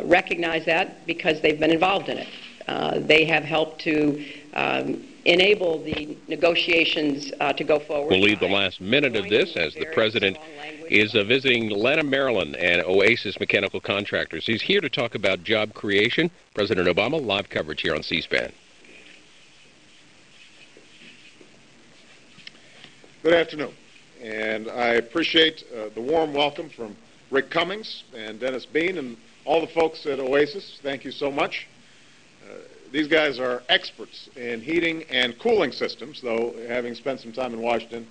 recognize that because they've been involved in it. They have helped to enable the negotiations to go forward. We'll leave the last minute of this as the President is visiting Atlanta, Maryland, and Oasis Mechanical Contractors. He's here to talk about job creation. President Obama, live coverage here on C-SPAN. Good afternoon, and I appreciate the warm welcome from Rick Cummings and Dennis Bean and all the folks at Oasis. Thank you so much. These guys are experts in heating and cooling systems, though having spent some time in Washington,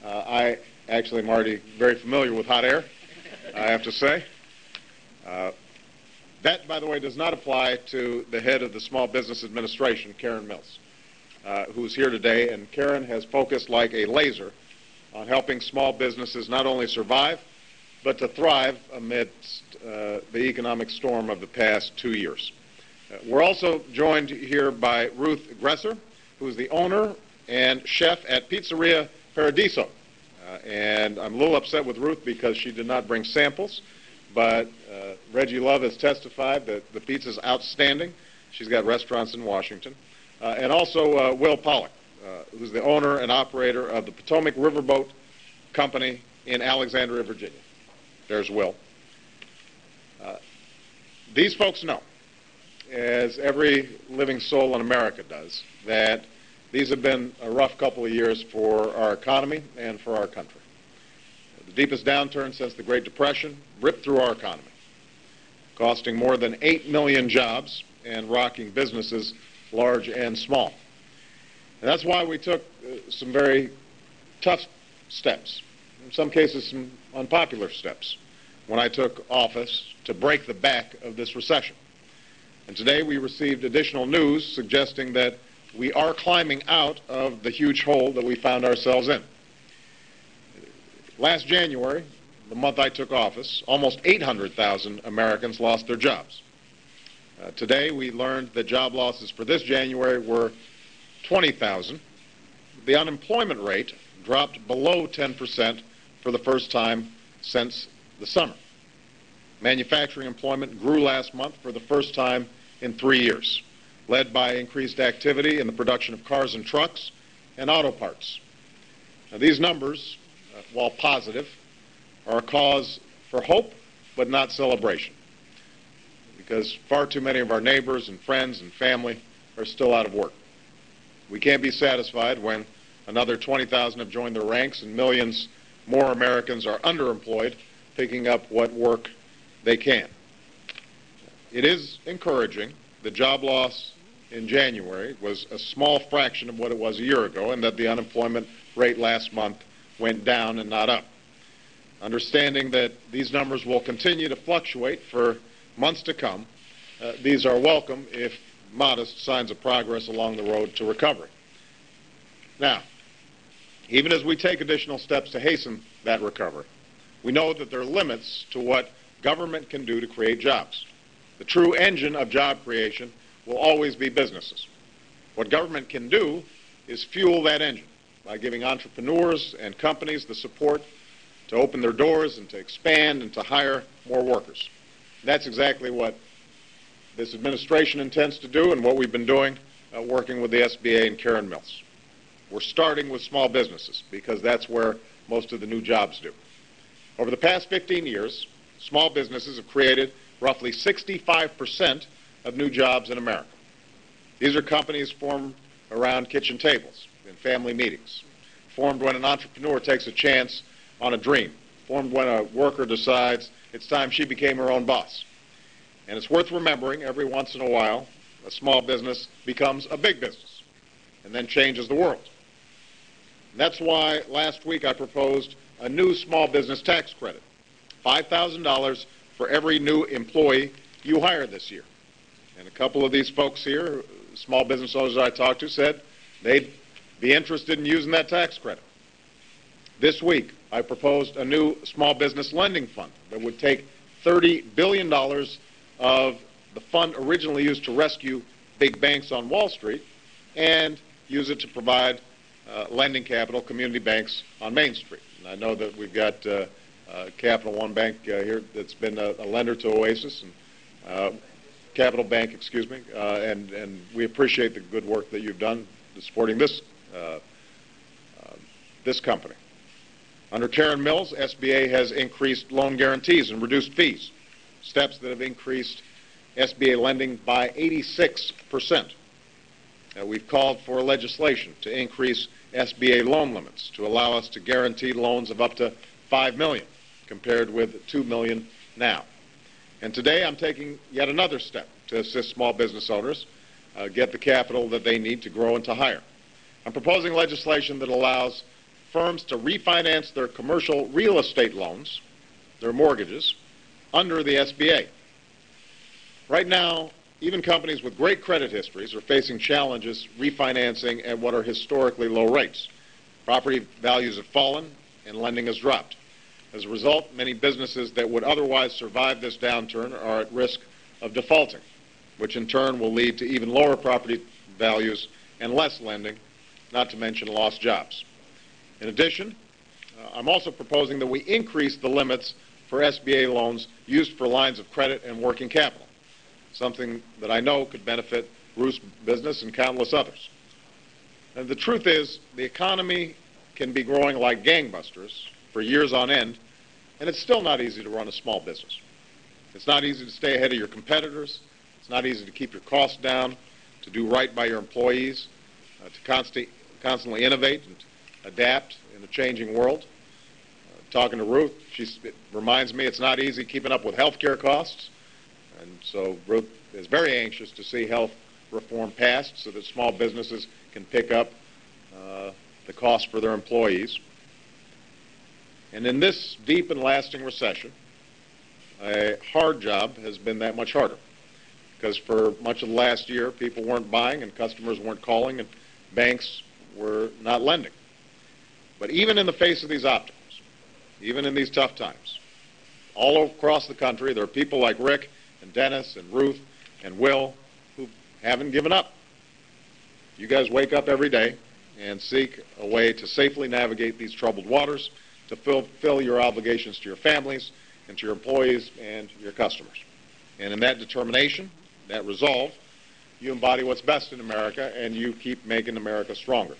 I actually am already very familiar with hot air, I have to say. That, by the way, does not apply to the head of the Small Business Administration, Karen Mills, who's here today, and Karen has focused like a laser on helping small businesses not only survive, but to thrive amidst the economic storm of the past 2 years. We're also joined here by Ruth Gresser, who's the owner and chef at Pizzeria Paradiso. And I'm a little upset with Ruth because she did not bring samples, but Reggie Love has testified that the pizza's outstanding. She's got restaurants in Washington. And also Will Pollack, who's the owner and operator of the Potomac Riverboat Company in Alexandria, Virginia. There's Will. These folks know, as every living soul in America does, that these have been a rough couple of years for our economy and for our country. The deepest downturn since the Great Depression ripped through our economy, costing more than 8 million jobs and rocking businesses large and small. And that's why we took some very tough steps, in some cases some unpopular steps, when I took office to break the back of this recession. And today we received additional news suggesting that we are climbing out of the huge hole that we found ourselves in. Last January, the month I took office, almost 800,000 Americans lost their jobs. Today we learned that job losses for this January were 20,000. The unemployment rate dropped below 10% for the first time since the summer. Manufacturing employment grew last month for the first time in 3 years, led by increased activity in the production of cars and trucks and auto parts. Now, these numbers, while positive, are a cause for hope but not celebration, because far too many of our neighbors and friends and family are still out of work. We can't be satisfied when another 20,000 have joined their ranks and millions more Americans are underemployed, picking up what work they can. It is encouraging the job loss in January was a small fraction of what it was a year ago, and that the unemployment rate last month went down and not up. Understanding that these numbers will continue to fluctuate for months to come, these are welcome, if modest, signs of progress along the road to recovery. Now, even as we take additional steps to hasten that recovery, we know that there are limits to what government can do to create jobs. The true engine of job creation will always be businesses. What government can do is fuel that engine by giving entrepreneurs and companies the support to open their doors and to expand and to hire more workers. That's exactly what this administration intends to do and what we've been doing working with the SBA and Karen Mills. We're starting with small businesses because that's where most of the new jobs do. Over the past 15 years, small businesses have created roughly 65% of new jobs in America. These are companies formed around kitchen tables in family meetings, formed when an entrepreneur takes a chance on a dream, formed when a worker decides it's time she became her own boss. And it's worth remembering every once in a while a small business becomes a big business and then changes the world. And that's why last week I proposed a new small business tax credit, $5,000 for every new employee you hire this year. And a couple of these folks here, small business owners that I talked to, said they'd be interested in using that tax credit. This week, I proposed a new small business lending fund that would take $30 billion of the fund originally used to rescue big banks on Wall Street and use it to provide lending capital, community banks on Main Street. And I know that we've got Capital One Bank here that's been a lender to Oasis, and Capital Bank, excuse me, and we appreciate the good work that you've done supporting this this company. Under Karen Mills, SBA has increased loan guarantees and reduced fees, steps that have increased SBA lending by 86%. We've called for legislation to increase SBA loan limits to allow us to guarantee loans of up to $5 million, compared with $2 million now. And today I'm taking yet another step to assist small business owners get the capital that they need to grow and to hire. I'm proposing legislation that allows firms to refinance their commercial real estate loans, their mortgages, under the SBA. Right now, even companies with great credit histories are facing challenges refinancing at what are historically low rates. Property values have fallen and lending has dropped. As a result, many businesses that would otherwise survive this downturn are at risk of defaulting, which in turn will lead to even lower property values and less lending, not to mention lost jobs. In addition, I'm also proposing that we increase the limits for SBA loans used for lines of credit and working capital, something that I know could benefit Ruth's business and countless others. And the truth is, the economy can be growing like gangbusters for years on end, and it's still not easy to run a small business. It's not easy to stay ahead of your competitors. It's not easy to keep your costs down, to do right by your employees, to constantly innovate and adapt in a changing world. Talking to Ruth, it reminds me it's not easy keeping up with health care costs. And so Ruth is very anxious to see health reform passed so that small businesses can pick up the cost for their employees. And in this deep and lasting recession, a hard job has been that much harder, because for much of the last year, people weren't buying and customers weren't calling and banks were not lending. But even in the face of these obstacles, even in these tough times, all across the country, there are people like Rick and Dennis and Ruth and Will who haven't given up. You guys wake up every day and seek a way to safely navigate these troubled waters, to fulfill your obligations to your families and to your employees and your customers. And in that determination, that resolve, you embody what's best in America, and you keep making America stronger.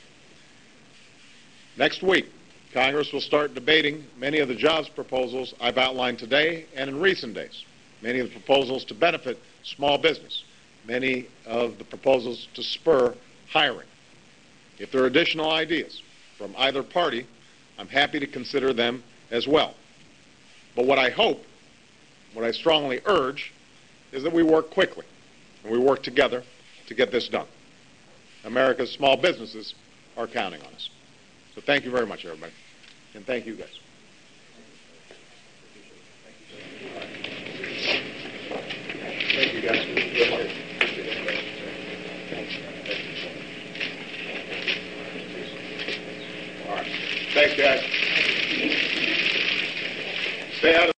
Next week, Congress will start debating many of the jobs proposals I've outlined today and in recent days, many of the proposals to benefit small business, many of the proposals to spur hiring. If there are additional ideas from either party, I'm happy to consider them as well. But what I hope, what I strongly urge, is that we work quickly and we work together to get this done. America's small businesses are counting on us. So thank you very much, everybody. And thank you, guys. Thank you, guys. All right. Thanks, guys. Stay out of